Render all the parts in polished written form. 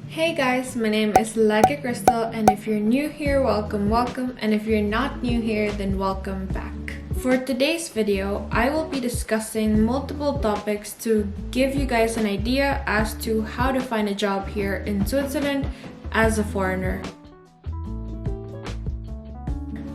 Hey guys, my name is Lucky Crystal, and if you're new here, welcome, and if you're not new here, then welcome back. For today's video, I will be discussing multiple topics to give you guys an idea as to how to find a job here in Switzerland as a foreigner.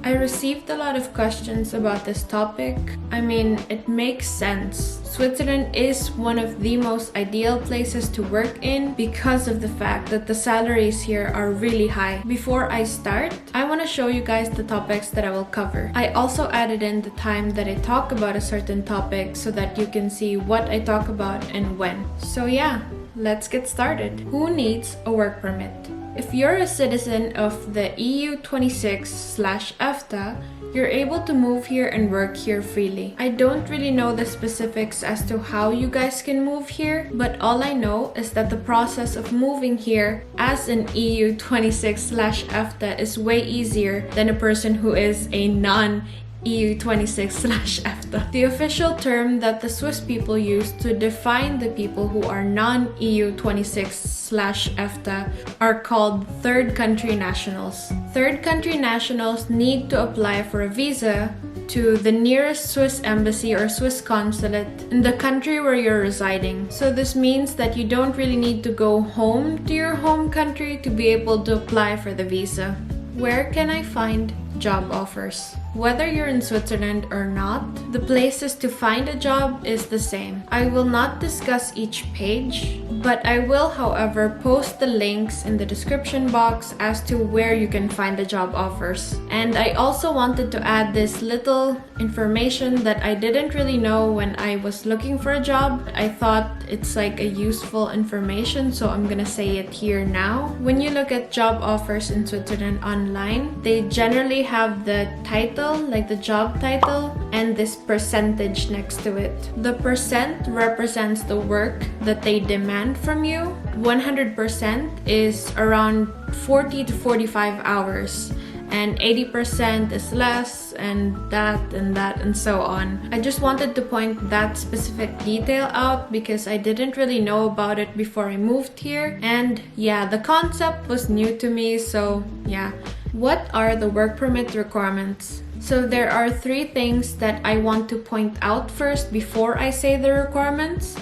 I received a lot of questions about this topic. I mean, it makes sense. Switzerland is one of the most ideal places to work in because of the fact that the salaries here are really high. Before I start, I want to show you guys the topics that I will cover. I also added in the time that I talk about a certain topic so that you can see what I talk about and when. So yeah, let's get started. Who needs a work permit? If you're a citizen of the EU 26/EFTA, you're able to move here and work here freely. I don't really know the specifics as to how you guys can move here, but all I know is that the process of moving here as an EU 26/EFTA is way easier than a person who is a non-EU 26/EFTA. The official term that the Swiss people use to define the people who are non-EU 26/EFTA are called third country nationals. Third country nationals need to apply for a visa to the nearest Swiss embassy or Swiss consulate in the country where you're residing. So this means that you don't really need to go home to your home country to be able to apply for the visa. Where can I find job offers? Whether you're in Switzerland or not, the places to find a job is the same. I will not discuss each page, but I will, however, post the links in the description box as to where you can find the job offers. And I also wanted to add this little information that I didn't really know when I was looking for a job. I thought it's like a useful information, so I'm gonna say it here now. When you look at job offers in Switzerland online, they generally have the title, like the job title, and this percentage next to it. The percent represents the work that they demand from you. 100% is around 40 to 45 hours, and 80% is less, and that and so on. I just wanted to point that specific detail out because I didn't really know about it before I moved here, and yeah, the concept was new to me, so yeah. What are the work permit requirements? So there are three things that I want to point out first before I say the requirements.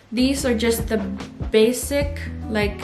These are just the basic, like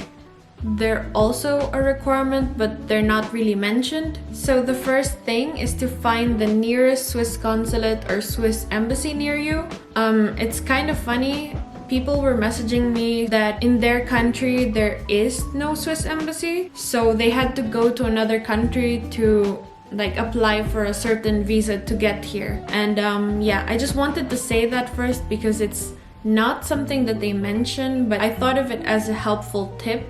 they're also a requirement, but they're not really mentioned. So the first thing is to find the nearest Swiss consulate or Swiss embassy near you. It's kind of funny. People were messaging me that in their country there is no Swiss embassy, so they had to go to another country to like apply for a certain visa to get here. And yeah, I just wanted to say that first because it's not something that they mention, but I thought of it as a helpful tip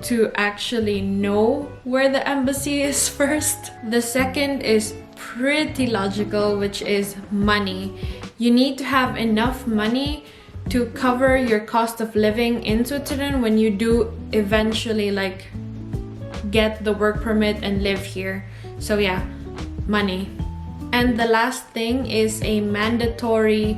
to actually know where the embassy is first. The second is pretty logical, which is money. You need to have enough money to cover your cost of living in Switzerland when you do eventually like get the work permit and live here. So yeah, money. And the last thing is a mandatory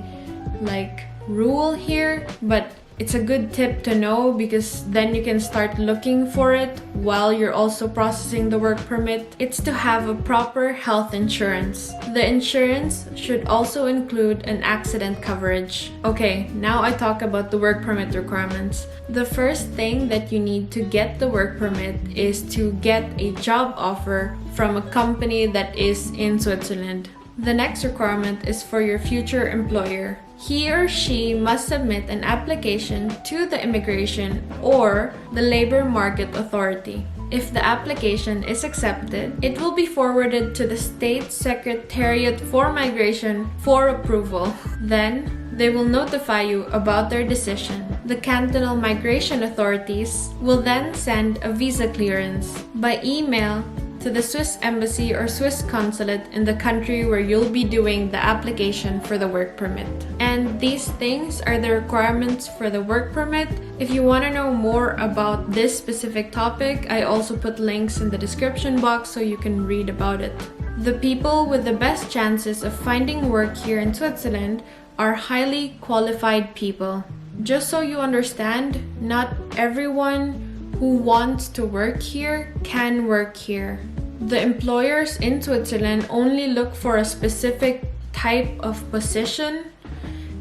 like rule here, but it's a good tip to know because then you can start looking for it while you're also processing the work permit. It's to have a proper health insurance. The insurance should also include an accident coverage. Okay, now I talk about the work permit requirements. The first thing that you need to get the work permit is to get a job offer from a company that is in Switzerland. The next requirement is for your future employer. He or she must submit an application to the Immigration or the Labor Market Authority. If the application is accepted, it will be forwarded to the State Secretariat for Migration for approval. Then, they will notify you about their decision. The cantonal migration authorities will then send a visa clearance by email to the Swiss embassy or Swiss consulate in the country where you'll be doing the application for the work permit. And these things are the requirements for the work permit. If you want to know more about this specific topic, I also put links in the description box so you can read about it. The people with the best chances of finding work here in Switzerland are highly qualified people. Just so you understand, not everyone who wants to work here can work here. The employers in Switzerland only look for a specific type of position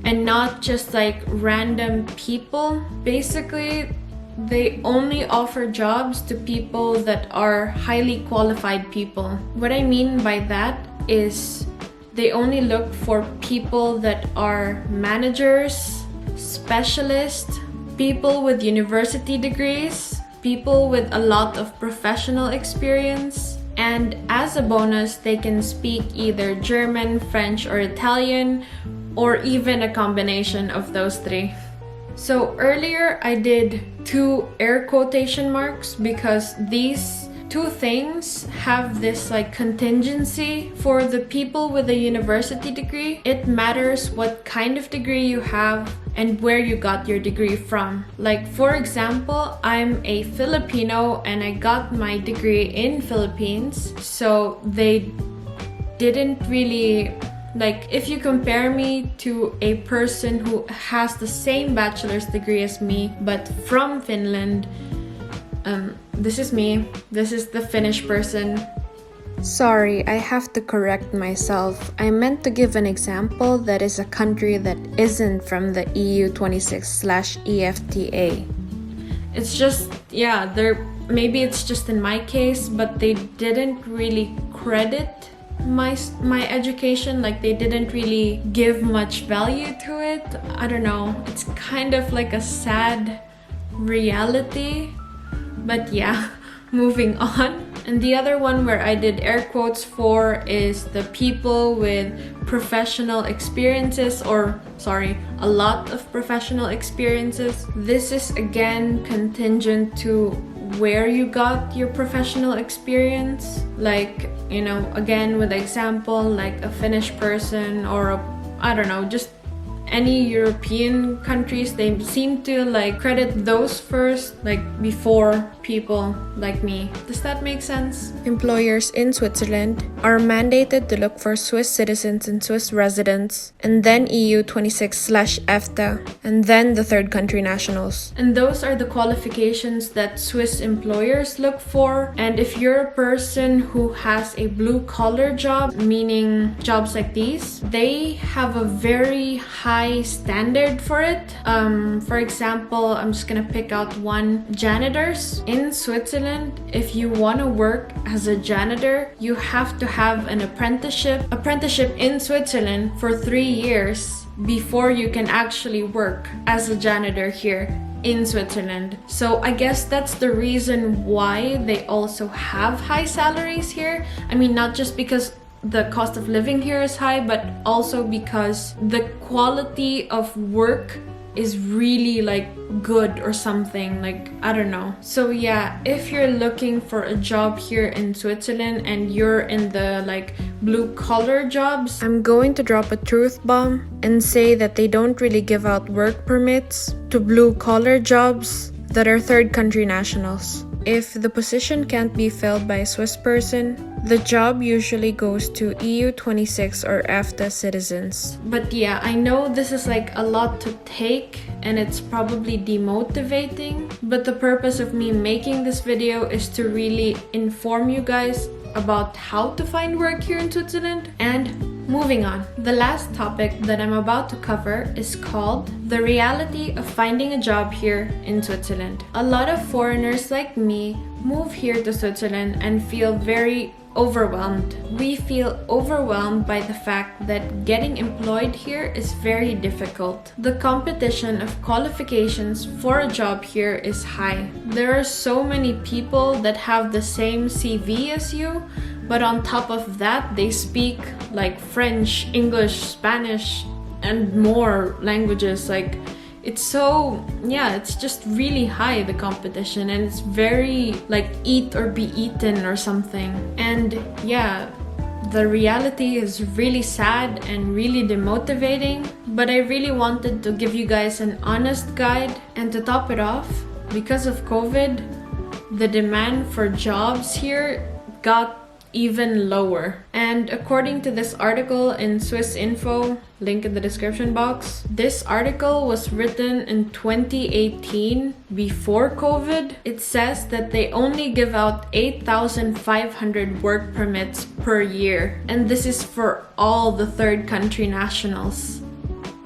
and not just like random people. Basically, they only offer jobs to people that are highly qualified people. What I mean by that is they only look for people that are managers, specialists, people with university degrees, people with a lot of professional experience, and as a bonus, they can speak either German, French, or Italian, or even a combination of those three. So earlier I did 2 air quotation marks because these 2 things have this like contingency. For the people with a university degree, it matters what kind of degree you have and where you got your degree from. Like for example, I'm a Filipino and I got my degree in Philippines, so they didn't really, like if you compare me to a person who has the same bachelor's degree as me but from Finland, this is me, this is the Finnish person. Sorry, I have to correct myself. I meant to give an example that is a country that isn't from the EU 26/EFTA. It's just, yeah, maybe it's just in my case, but they didn't really credit my education, like they didn't really give much value to it. I don't know, it's kind of like a sad reality, but yeah. Moving on. And the other one where I did air quotes for is the people with professional experiences, or sorry, a lot of professional experiences. This is again contingent to where you got your professional experience. Like, you know, again with the example, like a Finnish person or I don't know, just any European countries, they seem to like credit those first, like before people like me. Does that make sense? Employers in Switzerland are mandated to look for Swiss citizens and Swiss residents, and then EU 26/EFTA, and then the third country nationals. And those are the qualifications that Swiss employers look for. And if you're a person who has a blue collar job, meaning jobs like these, they have a very high standard for it. For example, I'm just gonna pick out one: janitors. In Switzerland, if you want to work as a janitor, you have to have an apprenticeship in Switzerland for 3 years before you can actually work as a janitor here in Switzerland. So I guess that's the reason why they also have high salaries here. I mean, not just because the cost of living here is high, but also because the quality of work is really like good or something, like I don't know. So yeah, if you're looking for a job here in Switzerland and you're in the like blue collar jobs, I'm going to drop a truth bomb and say that they don't really give out work permits to blue collar jobs that are third country nationals. If the position can't be filled by a Swiss person, the job usually goes to EU 26 or EFTA citizens. But yeah, I know this is like a lot to take and it's probably demotivating, but the purpose of me making this video is to really inform you guys about how to find work here in Switzerland. And moving on, the last topic that I'm about to cover is called the reality of finding a job here in Switzerland. A lot of foreigners like me move here to Switzerland and feel very overwhelmed. We feel overwhelmed by the fact that getting employed here is very difficult. The competition of qualifications for a job here is high. There are so many people that have the same CV as you, but on top of that, they speak like French, English, Spanish, and more languages. Like, it's so, yeah, it's just really high, the competition, and it's very like eat or be eaten or something. And yeah, the reality is really sad and really demotivating, but I really wanted to give you guys an honest guide. And to top it off, because of COVID, the demand for jobs here got even lower. And according to this article in Swiss Info, link in the description box, this article was written in 2018 before COVID. It says that they only give out 8,500 work permits per year, and this is for all the third country nationals.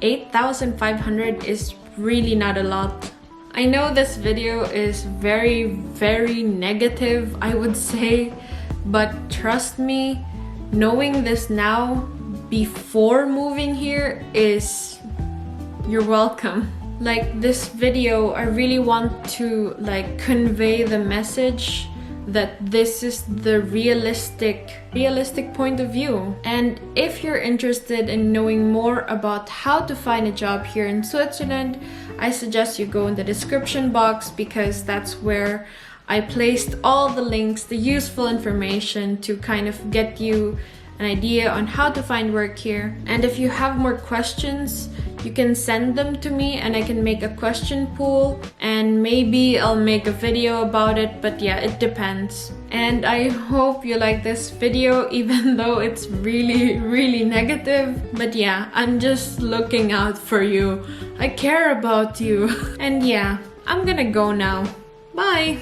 8,500 is really not a lot. I know this video is very negative, I would say, but trust me, knowing this now before moving here is, you're welcome. Like, this video, I really want to like convey the message that this is the realistic point of view. And if you're interested in knowing more about how to find a job here in Switzerland, I suggest you go in the description box, because that's where I placed all the links, the useful information to kind of get you an idea on how to find work here. And if you have more questions, you can send them to me and I can make a question pool, and maybe I'll make a video about it, but yeah, it depends. And I hope you like this video, even though it's really negative. But yeah, I'm just looking out for you. I care about you. And yeah, I'm gonna go now. Bye!